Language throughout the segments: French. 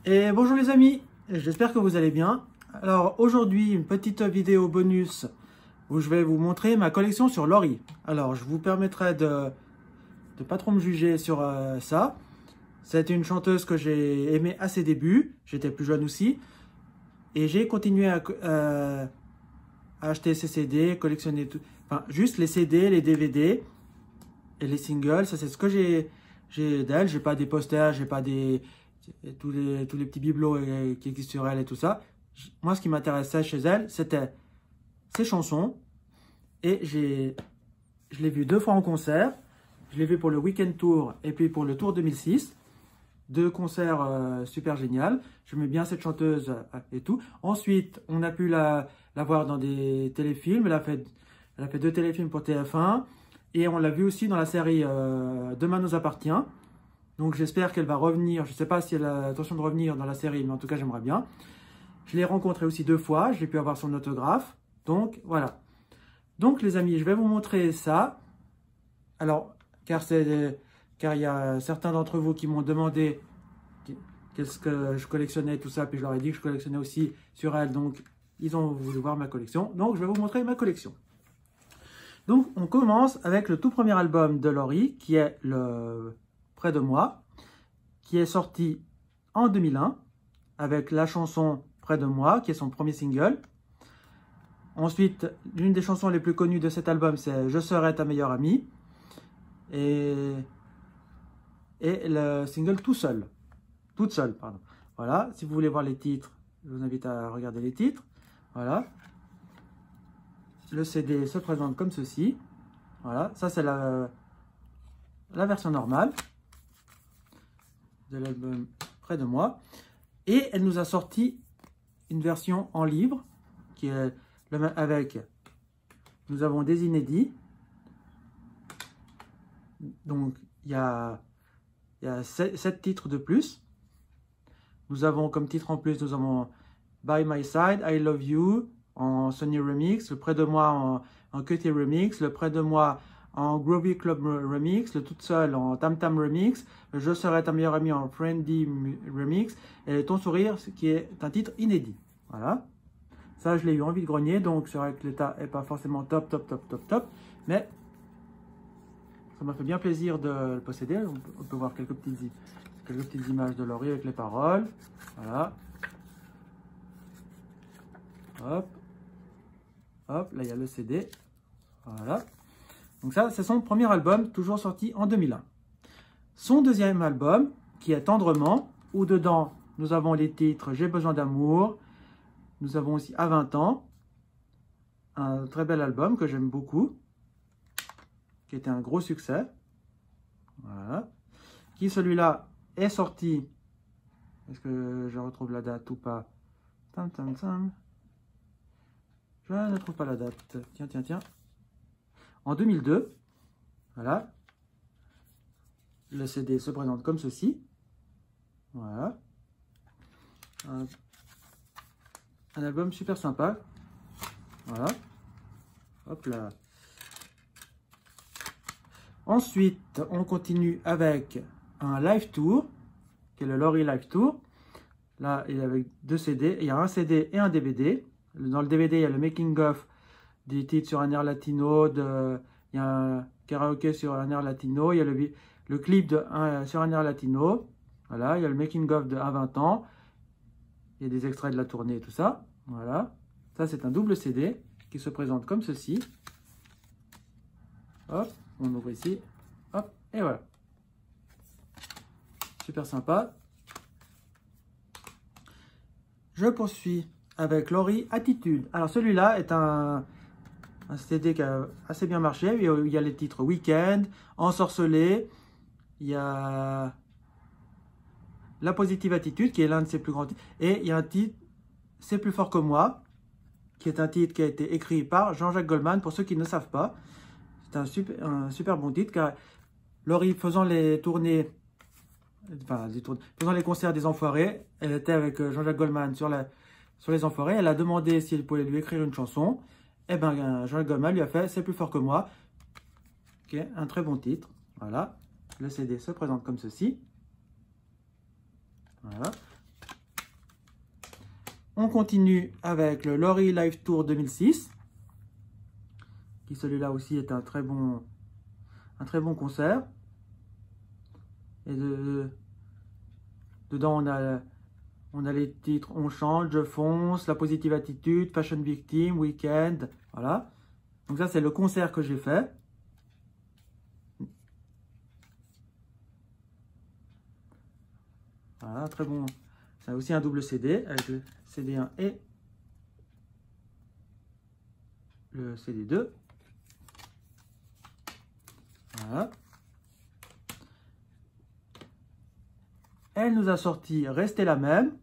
Et bonjour les amis, j'espère que vous allez bien. Alors aujourd'hui, une petite vidéo bonus où je vais vous montrer ma collection sur Laurie. Alors je vous permettrai de pas trop me juger sur ça. C'est une chanteuse que j'ai aimée à ses débuts, j'étais plus jeune aussi. Et j'ai continué à acheter ses CD, collectionner tout, enfin juste les CD, les DVD et les singles. Ça c'est ce que j'ai d'elle. J'ai pas des posters, j'ai pas tous les petits bibelots qui existent sur elle et tout ça. Moi, ce qui m'intéressait chez elle, c'était ses chansons. Et je l'ai vue 2 fois en concert. Je l'ai vue pour le Weekend Tour et puis pour le Tour 2006. 2 concerts super génial. J'aimais bien cette chanteuse et tout. Ensuite, on a pu la voir dans des téléfilms. Elle a fait 2 téléfilms pour TF1. Et on l'a vue aussi dans la série Demain nous appartient. Donc j'espère qu'elle va revenir. Je ne sais pas si elle a l'intention de revenir dans la série, mais en tout cas j'aimerais bien. Je l'ai rencontrée aussi 2 fois. J'ai pu avoir son autographe. Donc voilà. Donc les amis, je vais vous montrer ça. Alors, car il y a certains d'entre vous qui m'ont demandé qu'est-ce que je collectionnais, tout ça. Puis je leur ai dit que je collectionnais aussi sur elle. Donc ils ont voulu voir ma collection. Donc je vais vous montrer ma collection. Donc on commence avec le tout premier album de Laurie, qui est le Près de moi, qui est sorti en 2001 avec la chanson Près de moi, qui est son premier single. Ensuite, l'une des chansons les plus connues de cet album, c'est Je serai ta meilleure amie. Et le single Toute seule, pardon. Voilà, si vous voulez voir les titres, je vous invite à regarder les titres. Voilà. Le CD se présente comme ceci. Voilà, ça c'est la version normale de l'album Près de moi. Et elle nous a sorti une version en livre qui est avec, nous avons des inédits. Donc il y a 7 titres de plus. Nous avons comme titre en plus, nous avons By My Side, I Love You en Sony Remix, le Près de moi en Cutie Remix, le Près de moi en Groovy Club Remix, le Toute seule en Tam Tam Remix, le Je serai ta meilleure amie en Friendly Remix, et Ton sourire, qui est un titre inédit. Voilà. Ça, je l'ai eu en vide-grenier, donc c'est vrai que l'état n'est pas forcément top, mais ça m'a fait bien plaisir de le posséder. On peut voir quelques petites images de Laurie avec les paroles. Voilà. Hop. Hop, là il y a le CD. Voilà. Donc ça, c'est son premier album, toujours sorti en 2001. Son deuxième album, qui est Tendrement, où dedans, nous avons les titres J'ai besoin d'amour. Nous avons aussi À 20 ans, un très bel album que j'aime beaucoup, qui était un gros succès. Voilà. Qui, celui-là, est sorti. Est-ce que je retrouve la date ou pas? Tam, tam, tam. Je ne trouve pas la date. Tiens. En 2002, voilà, le CD se présente comme ceci. Voilà. Un album super sympa. Voilà. Hop là. Ensuite, on continue avec un live tour, qui est le Laurie Live Tour. Là, il y avait 2 CD. Il y a un CD et un DVD. Dans le DVD, il y a le making-of des titres sur un air latino. Il y a un karaoké sur un air latino. Il y a le clip sur un air latino. Voilà, il y a le making-of de À 20 ans. Il y a des extraits de la tournée et tout ça. Voilà. Ça, c'est un double CD qui se présente comme ceci. Hop, on ouvre ici. Hop, et voilà. Super sympa. Je poursuis avec Laurie Attitude. Alors, celui-là est un CD qui a assez bien marché. Il y a les titres Weekend, Ensorcelé. Il y a La Positive Attitude, qui est l'un de ses plus grands titres. Et il y a un titre, C'est plus fort que moi, qui est un titre qui a été écrit par Jean-Jacques Goldman, pour ceux qui ne savent pas. C'est un super bon titre, car Laurie, faisant les tournées, faisant les concerts des Enfoirés, elle était avec Jean-Jacques Goldman sur les Enfoirés. Elle a demandé si elle pouvait lui écrire une chanson. Et bien, Jean-Jacques Goldman lui a fait C'est plus fort que moi, qui est un très bon titre. Voilà. Le CD se présente comme ceci. Voilà. On continue avec le Laurie Live Tour 2006, qui celui-là aussi est un très bon concert. Et dedans, on a les titres On chante, Je fonce, La positive attitude, Fashion Victim, Weekend, voilà. Donc ça, c'est le concert que j'ai fait. Voilà, très bon. C'est aussi un double CD avec le CD1 et le CD2. Voilà. Elle nous a sorti Rester la même,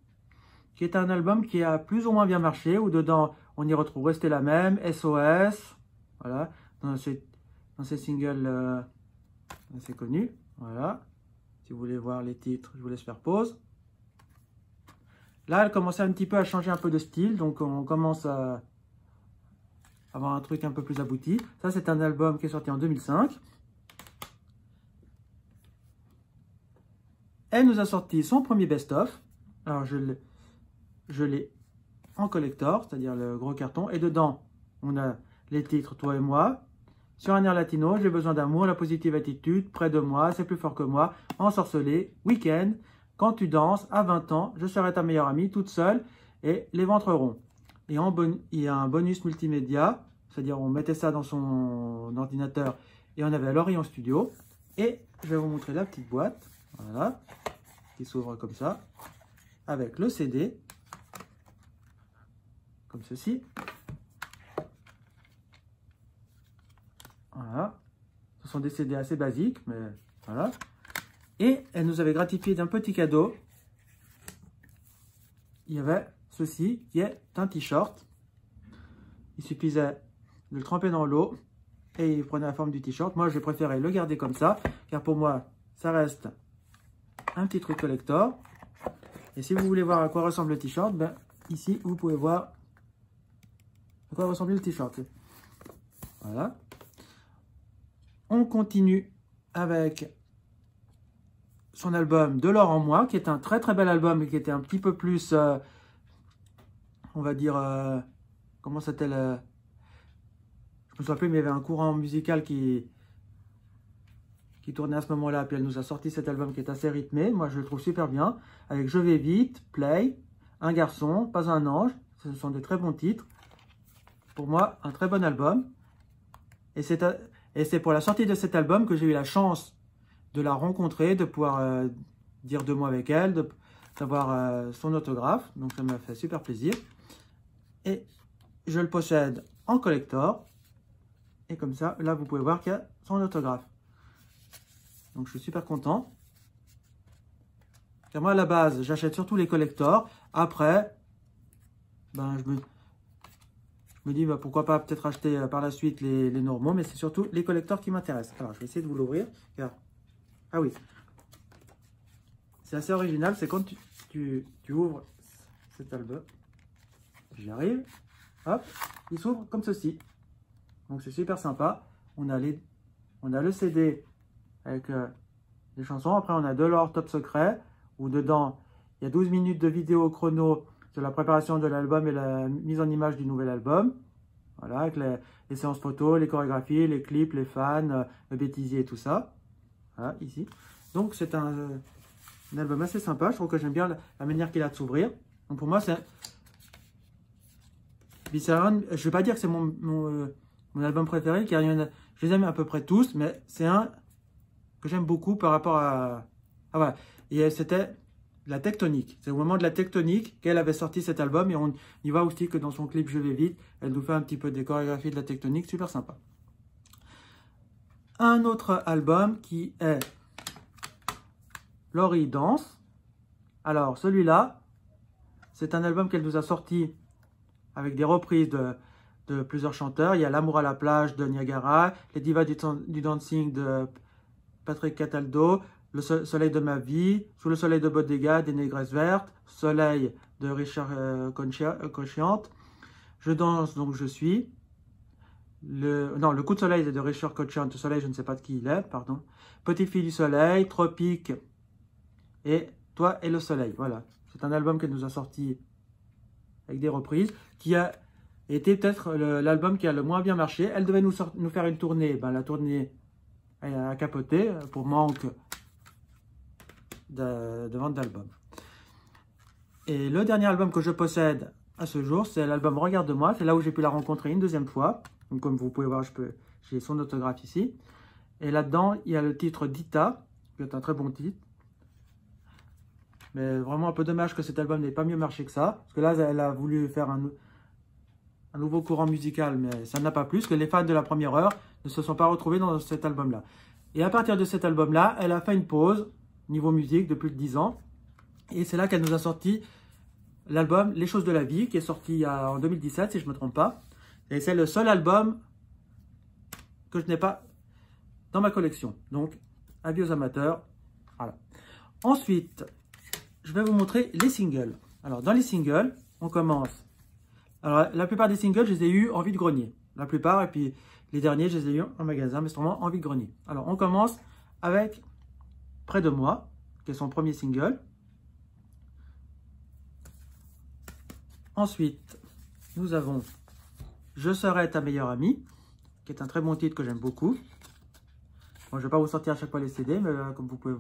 qui est un album qui a plus ou moins bien marché, où dedans on y retrouve Rester la même, SOS, voilà, dans ces singles assez connus. Voilà. Si vous voulez voir les titres, je vous laisse faire pause. Là, elle commençait un petit peu à changer un peu de style, donc on commence à avoir un truc un peu plus abouti. Ça, c'est un album qui est sorti en 2005. Elle nous a sorti son premier best-of. Alors, je l'ai en collector, c'est-à-dire le gros carton. Et dedans, on a les titres Toi et moi. Sur un air latino, J'ai besoin d'amour, La positive attitude, Près de moi, C'est plus fort que moi, Ensorcelé, Week-end, Quand tu danses, À 20 ans, Je serai ta meilleure amie, Toute seule et Les ventres ronds. Et il y a un bonus multimédia, c'est-à-dire on mettait ça dans son ordinateur et on avait Laurie en studio. Et je vais vous montrer la petite boîte, voilà, qui s'ouvre comme ça, avec le CD, comme ceci. Voilà. Ce sont des CD assez basiques, mais voilà. Et elle nous avait gratifié d'un petit cadeau. Il y avait ceci, qui est un t-shirt. Il suffisait de le tremper dans l'eau et il prenait la forme du t-shirt. Moi, j'ai préféré le garder comme ça, car pour moi, ça reste un petit truc collector. Et si vous voulez voir à quoi ressemble le t-shirt, ben, ici, vous pouvez voir à quoi ressemble le t-shirt. Voilà. On continue avec son album De l'or en moi, qui est un très très bel album et qui était un petit peu plus, on va dire, comment s'appelle, je me souviens plus, mais il y avait un courant musical qui tournait à ce moment-là, puis elle nous a sorti cet album qui est assez rythmé, moi je le trouve super bien, avec Je vais vite, Play, Un garçon, Pas un ange, ce sont des très bons titres, pour moi un très bon album, et c'est pour la sortie de cet album que j'ai eu la chance de la rencontrer, de pouvoir dire 2 mots avec elle, d'avoir son autographe. Donc ça m'a fait super plaisir. Et je le possède en collector. Et comme ça, là, vous pouvez voir qu'il y a son autographe. Donc je suis super content. Car moi, à la base, j'achète surtout les collectors. Après, ben, je me dis, bah, pourquoi pas peut-être acheter par la suite les normaux. Mais c'est surtout les collectors qui m'intéressent. Alors, je vais essayer de vous l'ouvrir. Ah oui, c'est assez original, c'est quand tu ouvres cet album, j'y arrive, hop, il s'ouvre comme ceci, donc c'est super sympa. On a le CD avec les chansons, après on a De l'or top secret, où dedans il y a 12 minutes de vidéo chrono sur la préparation de l'album et la mise en image du nouvel album, voilà, avec les séances photos, les chorégraphies, les clips, les fans, le bêtisier et tout ça. Voilà, ici. Donc, c'est un album assez sympa. Je trouve que j'aime bien la manière qu'il a de s'ouvrir. Donc, pour moi, c'est... Visceral, je ne vais pas dire que c'est mon album préféré, car je les aime à peu près tous, mais c'est un que j'aime beaucoup par rapport à... Ah, voilà. Et c'était la tectonique. C'est au moment de la tectonique qu'elle avait sorti cet album, et on y voit aussi que dans son clip Je vais vite, elle nous fait un petit peu des chorégraphies de la tectonique, super sympa. Un autre album qui est Laurie danse. Alors celui-là, c'est un album qu'elle nous a sorti avec des reprises de plusieurs chanteurs. Il y a L'amour à la plage de Niagara, Les divas du dancing de Patrick Cataldo, Le soleil de ma vie, Sous le soleil de Bodega des Négresses vertes, Soleil de Richard Cochiante, Je danse donc je suis. Le coup de soleil de Richard Cochiante, le soleil, je ne sais pas de qui il est, pardon. Petite fille du soleil, Tropique et Toi et le soleil. Voilà, c'est un album qu'elle nous a sorti avec des reprises, qui a été peut-être l'album qui a le moins bien marché. Elle devait nous faire une tournée. Ben, la tournée a capoté pour manque de vente d'albums. Et le dernier album que je possède à ce jour, c'est l'album Regarde-moi. C'est là où j'ai pu la rencontrer une deuxième fois. Donc, comme vous pouvez voir, j'ai son autographe ici. Et là-dedans, il y a le titre Dita, qui est un très bon titre. Mais vraiment un peu dommage que cet album n'ait pas mieux marché que ça. Parce que là, elle a voulu faire un nouveau courant musical, mais ça n'a pas plus. Que les fans de la première heure ne se sont pas retrouvés dans cet album-là. Et à partir de cet album-là, elle a fait une pause niveau musique de plus de 10 ans. Et c'est là qu'elle nous a sorti l'album Les choses de la vie, qui est sorti en 2017, si je ne me trompe pas. Et c'est le seul album que je n'ai pas dans ma collection. Donc, avis aux amateurs. Voilà. Ensuite, je vais vous montrer les singles. Alors, dans les singles, on commence. Alors, la plupart des singles, je les ai eus en vide-grenier. La plupart, et puis les derniers, je les ai eus en magasin, mais c'est vraiment en vide-grenier. Alors, on commence avec Près de moi, qui est son premier single. Ensuite, nous avons Je serai ta meilleure amie, qui est un très bon titre que j'aime beaucoup. Bon, je ne vais pas vous sortir à chaque fois les CD, mais comme vous pouvez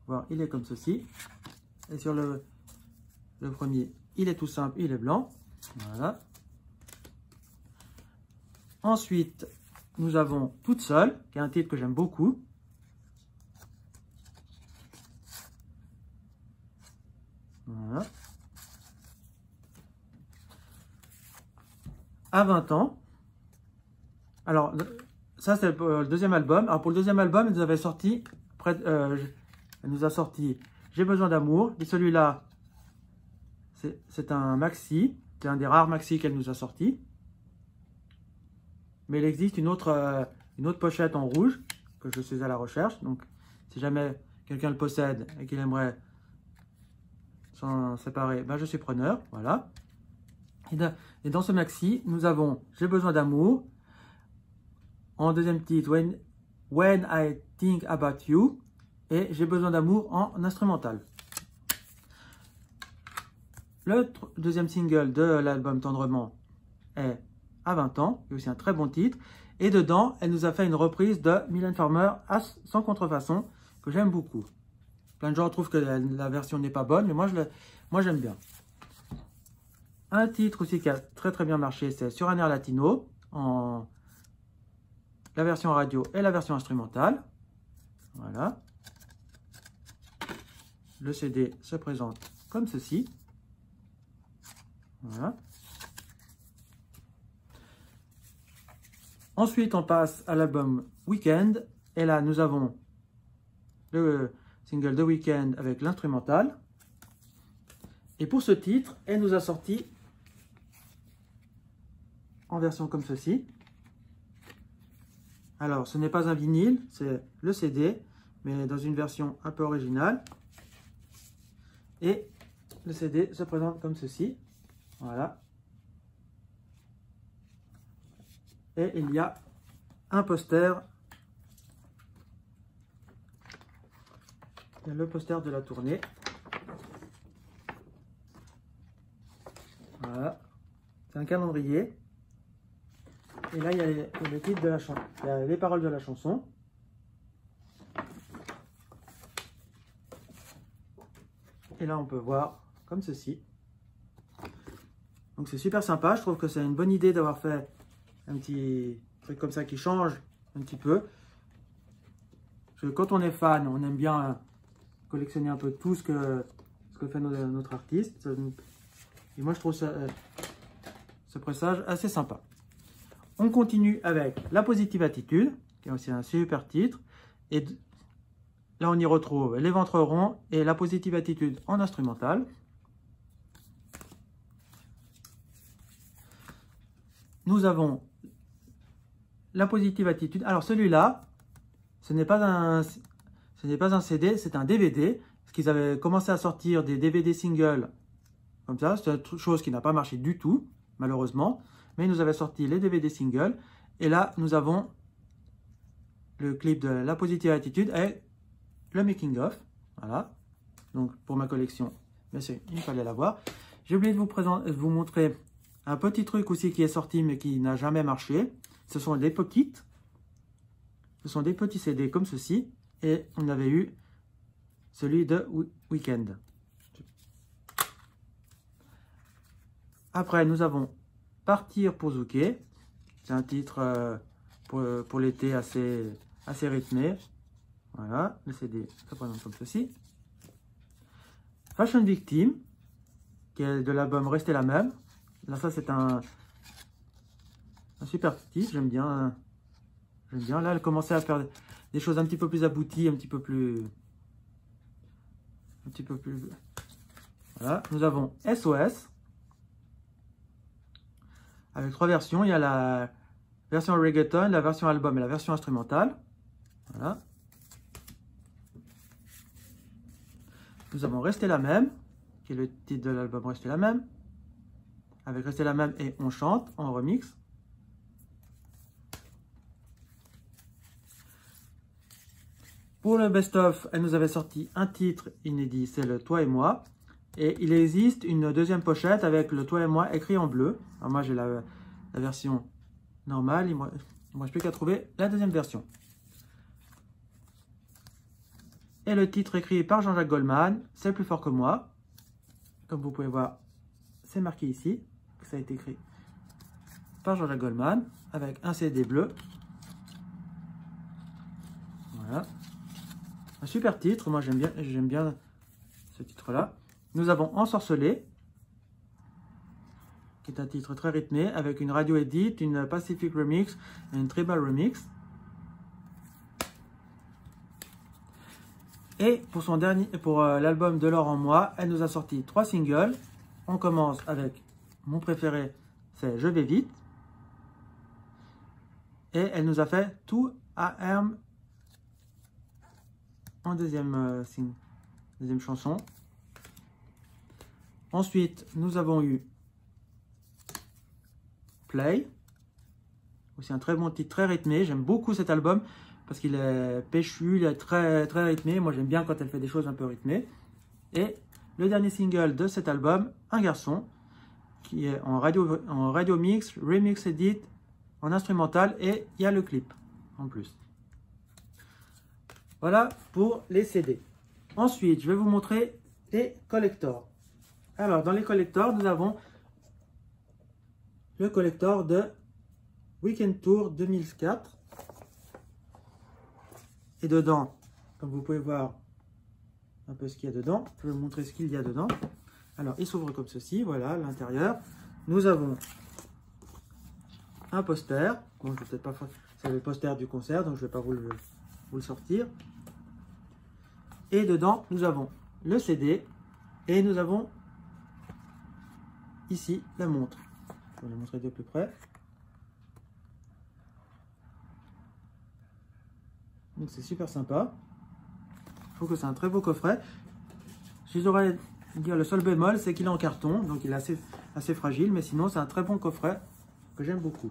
voir, il est comme ceci. Et sur le premier, il est tout simple, il est blanc. Voilà. Ensuite, nous avons Toute seule, qui est un titre que j'aime beaucoup. Voilà. À 20 ans. Alors, ça c'est le deuxième album. Alors pour le deuxième album, elle nous avait sorti, elle nous a sorti J'ai besoin d'amour. Et celui-là, c'est un maxi. C'est un des rares maxi qu'elle nous a sorti. Mais il existe une autre pochette en rouge que je suis à la recherche. Donc, si jamais quelqu'un le possède et qu'il aimerait s'en séparer, ben je suis preneur. Voilà. Et dans ce maxi, nous avons J'ai besoin d'amour. En deuxième titre, When I Think About You. Et J'ai besoin d'amour en instrumental. Le deuxième single de l'album Tendrement est À 20 ans. C'est aussi un très bon titre. Et dedans, elle nous a fait une reprise de Mylène Farmer sans contrefaçon, que j'aime beaucoup. Plein de gens trouvent que la version n'est pas bonne, mais moi j'aime bien. Un titre aussi qui a très bien marché, c'est Sur un air latino, en la version radio et la version instrumentale. Voilà. Le CD se présente comme ceci. Voilà. Ensuite, on passe à l'album Weekend. Et là, nous avons le single de Weekend avec l'instrumental. Et pour ce titre, elle nous a sorti en version comme ceci. Alors, ce n'est pas un vinyle, c'est le CD, mais dans une version un peu originale. Et le CD se présente comme ceci. Voilà. Et il y a un poster. Il y a le poster de la tournée. Voilà. C'est un calendrier. Et là, il y a le titre de la chanson. Il y a les paroles de la chanson. Et là, on peut voir comme ceci. Donc, c'est super sympa. Je trouve que c'est une bonne idée d'avoir fait un petit truc comme ça qui change un petit peu. Parce que quand on est fan, on aime bien collectionner un peu tout ce que fait notre artiste. Et moi, je trouve ce pressage assez sympa. On continue avec La Positive Attitude, qui est aussi un super titre. Et là, on y retrouve Les Ventres Ronds et La Positive Attitude en instrumental. Nous avons La Positive Attitude. Alors celui-là, ce n'est pas un CD, c'est un DVD. Parce qu'ils avaient commencé à sortir des DVD singles comme ça. C'est une chose qui n'a pas marché du tout, malheureusement. Mais ils nous avaient sorti les DVD singles. Et là, nous avons le clip de La Positive Attitude et le making of. Voilà. Donc, pour ma collection, bien sûr, il fallait l'avoir. J'ai oublié de vous montrer un petit truc aussi qui est sorti mais qui n'a jamais marché. Ce sont des pockets. Ce sont des petits CD comme ceci. Et on avait eu celui de Weekend. Après, nous avons Partir pour Zouké. C'est un titre pour l'été assez rythmé. Voilà, le CD se présente comme ceci. Fashion Victim, qui est de l'album Rester la même. Là, ça, c'est un super titre, j'aime bien. J'aime bien. Là, elle commençait à faire des choses un petit peu plus abouties, un petit peu plus. Voilà. Nous avons SOS. Avec 3 versions. Il y a la version reggaeton, la version album et la version instrumentale. Voilà. Nous avons Rester la même, qui est le titre de l'album Rester la même. Avec Rester la même et On chante en remix. Pour le best-of, elle nous avait sorti un titre inédit, c'est le Toi et moi. Et il existe une deuxième pochette avec le Toi et moi écrit en bleu. Alors moi j'ai la version normale, il ne me reste plus qu'à trouver la deuxième version. Et le titre écrit par Jean-Jacques Goldman, C'est plus fort que moi. Comme vous pouvez voir, c'est marqué ici que ça a été écrit par Jean-Jacques Goldman avec un CD bleu. Voilà. Un super titre, moi j'aime bien ce titre-là. Nous avons Ensorcelé, qui est un titre très rythmé, avec une radio edit, une Pacific Remix et une Tribal Remix. Et pour l'album De l'or en moi, elle nous a sorti 3 singles. On commence avec mon préféré, c'est Je vais vite. Et elle nous a fait Tout I Am en deuxième chanson. Ensuite, nous avons eu Play. Aussi un très bon titre, très rythmé. J'aime beaucoup cet album parce qu'il est péchu, il est très rythmé. Moi, j'aime bien quand elle fait des choses un peu rythmées. Et le dernier single de cet album, Un garçon, qui est en radio mix, remix edit, en instrumental, et il y a le clip en plus. Voilà pour les CD. Ensuite, je vais vous montrer les collectors. Alors, dans les collectors, nous avons le collector de Weekend Tour 2004. Et dedans, comme vous pouvez voir un peu ce qu'il y a dedans, je vais vous montrer ce qu'il y a dedans. Alors, il s'ouvre comme ceci, voilà, l'intérieur. Nous avons un poster. Bon, je vais peut-être pas faire, c'est le poster du concert, donc je ne vais pas vous le sortir. Et dedans, nous avons le CD et nous avons ici la montre. Je vais vous montrer de plus près. Donc c'est super sympa. Je trouve que c'est un très beau coffret. Si j'aurais à dire le seul bémol, c'est qu'il est en carton, donc il est assez fragile, mais sinon c'est un très bon coffret que j'aime beaucoup.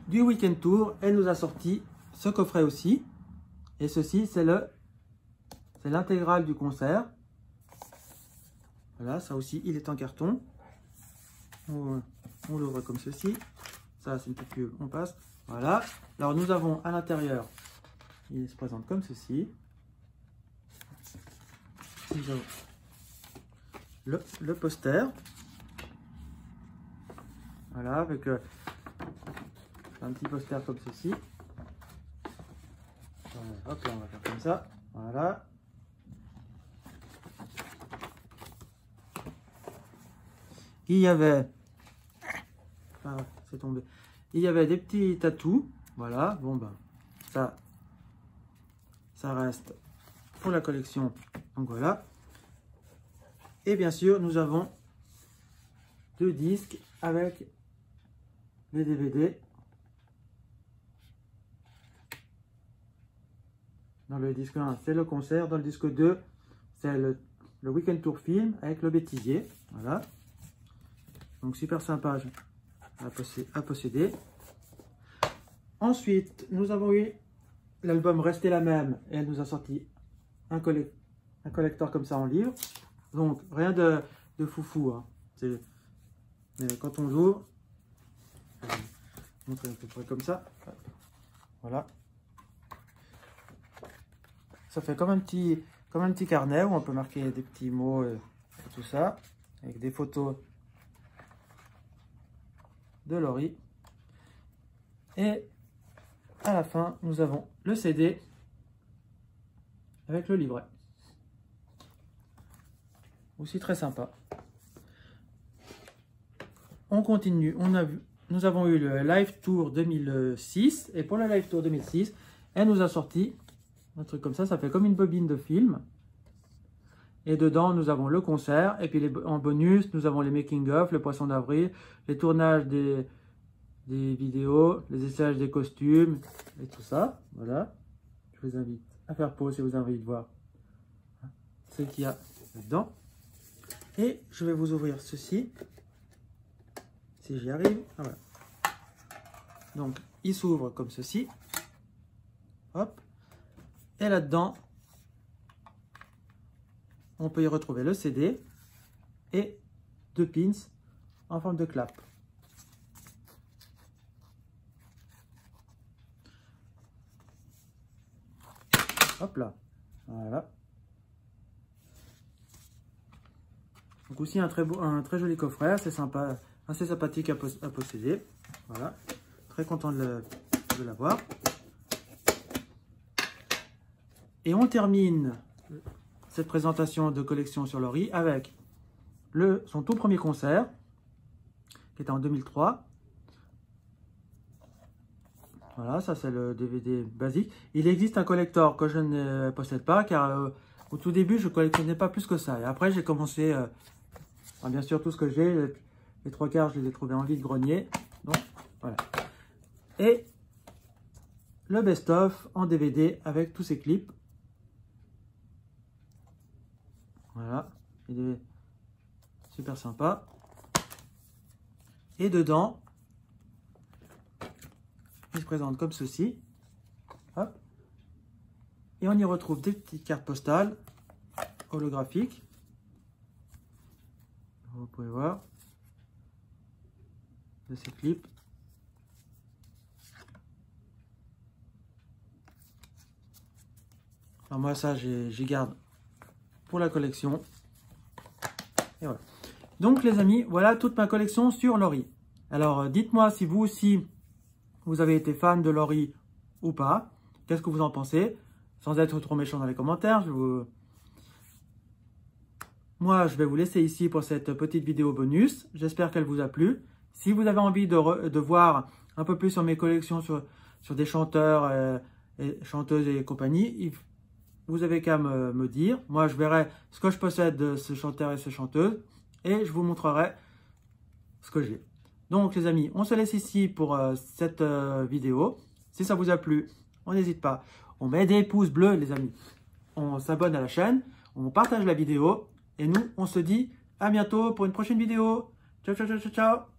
Du Weekend Tour, elle nous a sorti ce coffret aussi. Et ceci, c'est l'intégrale du concert. Voilà, ça aussi, il est en carton. On l'ouvre comme ceci. Ça, c'est une petite pub, on passe. Voilà. Alors, nous avons à l'intérieur, il se présente comme ceci. Nous avons le poster. Voilà, avec un petit poster comme ceci. Hop, là, on va faire comme ça. Voilà. Il y avait... Ah, c'est tombé. Il y avait des petits tatous. Voilà. Bon, ben, ça reste pour la collection. Donc, voilà. Et bien sûr, nous avons 2 disques avec les DVD. Dans le disque 1, c'est le concert. Dans le disque 2, c'est le Weekend Tour film avec le bêtisier. Voilà. Donc, super sympa à posséder. Ensuite, nous avons eu l'album Rester la même. Et elle nous a sorti un collector comme ça en livre. Donc, rien de foufou. Hein. Mais quand on l'ouvre, je vais vous montrer à peu près comme ça. Voilà. Ça fait comme un petit carnet où on peut marquer des petits mots et tout ça. Avec des photos de Laurie. Et à la fin, nous avons le CD avec le livret. Aussi très sympa. On continue. Nous avons eu le Live Tour 2006. Et pour le Live Tour 2006, elle nous a sorti un truc comme ça. Ça fait comme une bobine de film. Et dedans, nous avons le concert. Et puis en bonus, nous avons les making-of, le poisson d'avril, les tournages des vidéos, les essayages des costumes et tout ça. Voilà. Je vous invite à faire pause si vous avez envie de voir ce qu'il y a dedans. Et je vais vous ouvrir ceci. Si j'y arrive. Ah, voilà. Donc, il s'ouvre comme ceci. Hop. Et là-dedans, on peut y retrouver le CD et 2 pins en forme de clap. Hop là. Voilà. Donc aussi un très joli coffret, c'est sympa, assez sympathique à posséder. Voilà. Très content de l'avoir. Et on termine cette présentation de collection sur Laurie avec son tout premier concert, qui était en 2003. Voilà, ça c'est le DVD basique. Il existe un collector que je ne possède pas, car au tout début, je ne collectionnais pas plus que ça. Et après, j'ai commencé, bien sûr, tout ce que j'ai, les 3/4, je les ai trouvés en vide-grenier. Donc, voilà. Et le best-of en DVD avec tous ces clips. Voilà, il est super sympa. Et dedans, il se présente comme ceci. Hop. Et on y retrouve des petites cartes postales holographiques. Vous pouvez voir de ces clips. Alors moi ça j'y garde pour la collection. Et voilà. Donc les amis, voilà toute ma collection sur Laurie. Alors dites-moi si vous aussi vous avez été fan de Laurie ou pas. Qu'est-ce que vous en pensez? Sans être trop méchant dans les commentaires. Moi je vais vous laisser ici pour cette petite vidéo bonus. J'espère qu'elle vous a plu. Si vous avez envie de voir un peu plus sur mes collections sur des chanteurs et chanteuses et compagnie, vous avez qu'à me dire. Moi, je verrai ce que je possède de ce chanteur et ce chanteuse et je vous montrerai ce que j'ai. Donc, les amis, on se laisse ici pour cette vidéo. Si ça vous a plu, on n'hésite pas. On met des pouces bleus, les amis. On s'abonne à la chaîne, on partage la vidéo et nous, on se dit à bientôt pour une prochaine vidéo. Ciao, ciao, ciao, ciao, ciao.